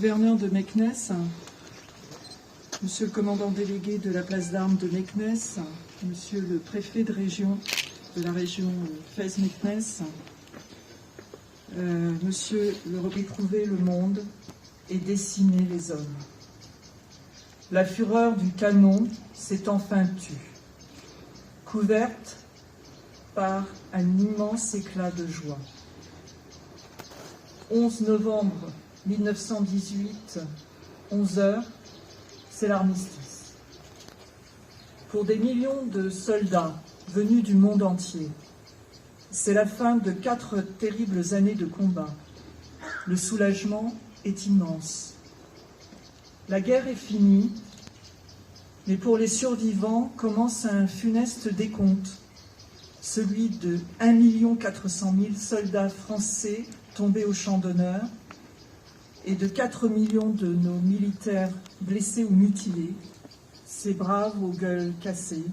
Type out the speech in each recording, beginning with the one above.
gouverneur de Meknès, monsieur le commandant délégué de la place d'armes de Meknès, monsieur le préfet de la région Fès-Meknès, monsieur le éprouver le monde et décimer les hommes. La fureur du canon s'est enfin tue, couverte par un immense éclat de joie. 11 novembre 1918, 11h, c'est l'armistice. Pour des millions de soldats venus du monde entier, c'est la fin de 4 terribles années de combat. Le soulagement est immense. La guerre est finie, mais pour les survivants commence un funeste décompte, celui de 1 400 000 soldats français tombés au champ d'honneur et de 4 millions de nos militaires blessés ou mutilés, ces braves aux gueules cassées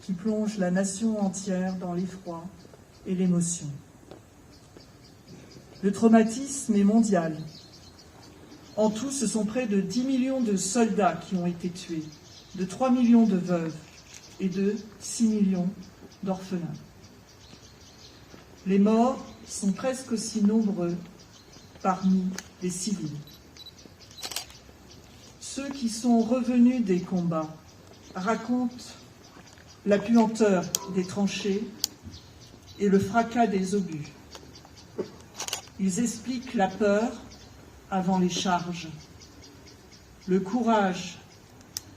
qui plongent la nation entière dans l'effroi et l'émotion. Le traumatisme est mondial. En tout, ce sont près de 10 millions de soldats qui ont été tués, de 3 millions de veuves et de 6 millions d'orphelins. Les morts sont presque aussi nombreux parmi les civils. Ceux qui sont revenus des combats racontent la puanteur des tranchées et le fracas des obus. Ils expliquent la peur avant les charges, le courage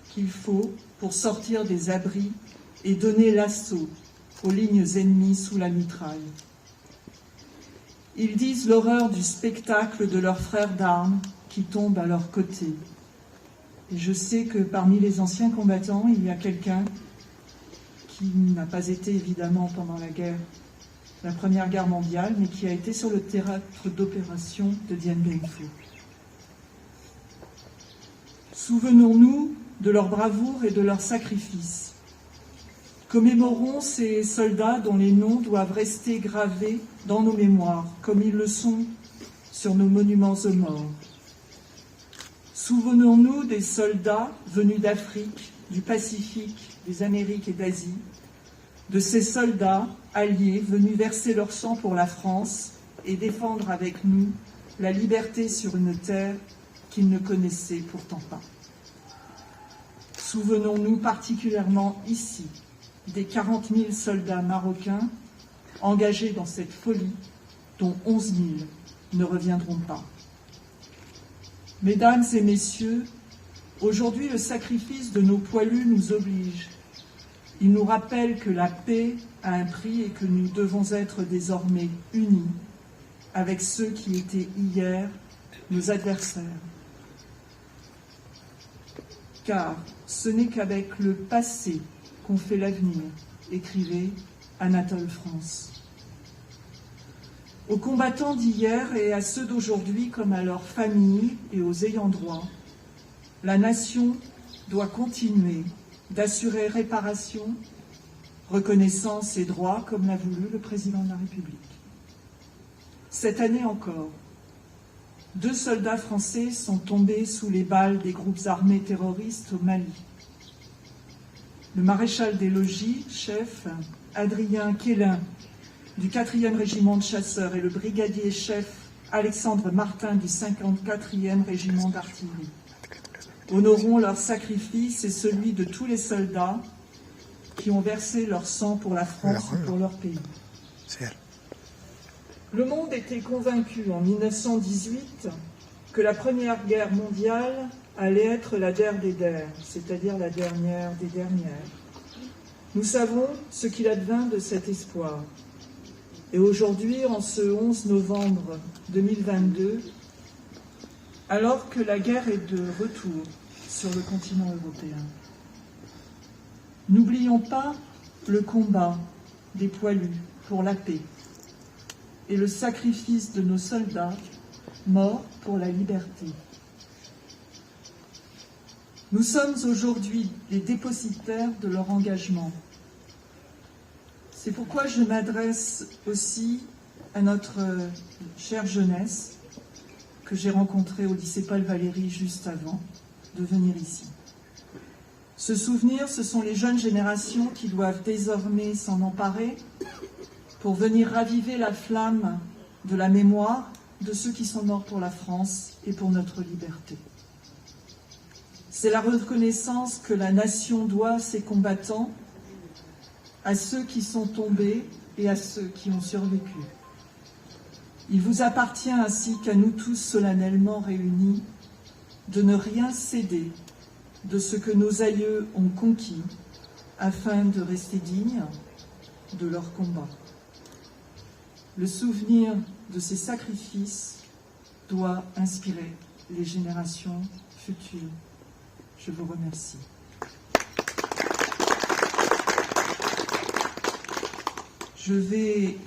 qu'il faut pour sortir des abris et donner l'assaut aux lignes ennemies sous la mitraille. Ils disent l'horreur du spectacle de leurs frères d'armes qui tombent à leur côté. Et je sais que parmi les anciens combattants, il y a quelqu'un qui n'a pas été évidemment pendant la Première Guerre mondiale, mais qui a été sur le théâtre d'opération de Dien Bien Phu. Souvenons-nous de leur bravoure et de leur sacrifice. Commémorons ces soldats dont les noms doivent rester gravés dans nos mémoires, comme ils le sont sur nos monuments aux morts. Souvenons-nous des soldats venus d'Afrique, du Pacifique, des Amériques et d'Asie, de ces soldats alliés venus verser leur sang pour la France et défendre avec nous la liberté sur une terre qu'ils ne connaissaient pourtant pas. Souvenons-nous particulièrement ici des 40 000 soldats marocains engagés dans cette folie dont 11 000 ne reviendront pas. Mesdames et messieurs, aujourd'hui le sacrifice de nos poilus nous oblige. Il nous rappelle que la paix a un prix et que nous devons être désormais unis avec ceux qui étaient hier nos adversaires. Car ce n'est qu'avec le passé qu'on fait l'avenir, écrivait Anatole France. Aux combattants d'hier et à ceux d'aujourd'hui comme à leurs familles et aux ayants droit, la nation doit continuer d'assurer réparation, reconnaissance et droits comme l'a voulu le président de la République. Cette année encore, 2 soldats français sont tombés sous les balles des groupes armés terroristes au Mali. Le maréchal des logis, chef, Adrien Quélin, du 4e régiment de chasseurs et le brigadier chef Alexandre Martin du 54e régiment d'artillerie honoreront leur sacrifice et celui de tous les soldats qui ont versé leur sang pour la France et pour leur pays. Le monde était convaincu en 1918 que la Première Guerre mondiale allait être la der des der, c'est-à-dire la dernière des dernières. Nous savons ce qu'il advint de cet espoir. Et aujourd'hui, en ce 11 novembre 2022, alors que la guerre est de retour sur le continent européen, n'oublions pas le combat des poilus pour la paix et le sacrifice de nos soldats morts pour la liberté. Nous sommes aujourd'hui les dépositaires de leur engagement. C'est pourquoi je m'adresse aussi à notre chère jeunesse que j'ai rencontré au lycée Paul Valéry juste avant de venir ici. Ce souvenir, ce sont les jeunes générations qui doivent désormais s'en emparer pour venir raviver la flamme de la mémoire de ceux qui sont morts pour la France et pour notre liberté. C'est la reconnaissance que la nation doit à ses combattants, à ceux qui sont tombés et à ceux qui ont survécu. Il vous appartient ainsi qu'à nous tous solennellement réunis de ne rien céder de ce que nos aïeux ont conquis afin de rester dignes de leur combat. Le souvenir de ces sacrifices doit inspirer les générations futures. Je vous remercie. Je vais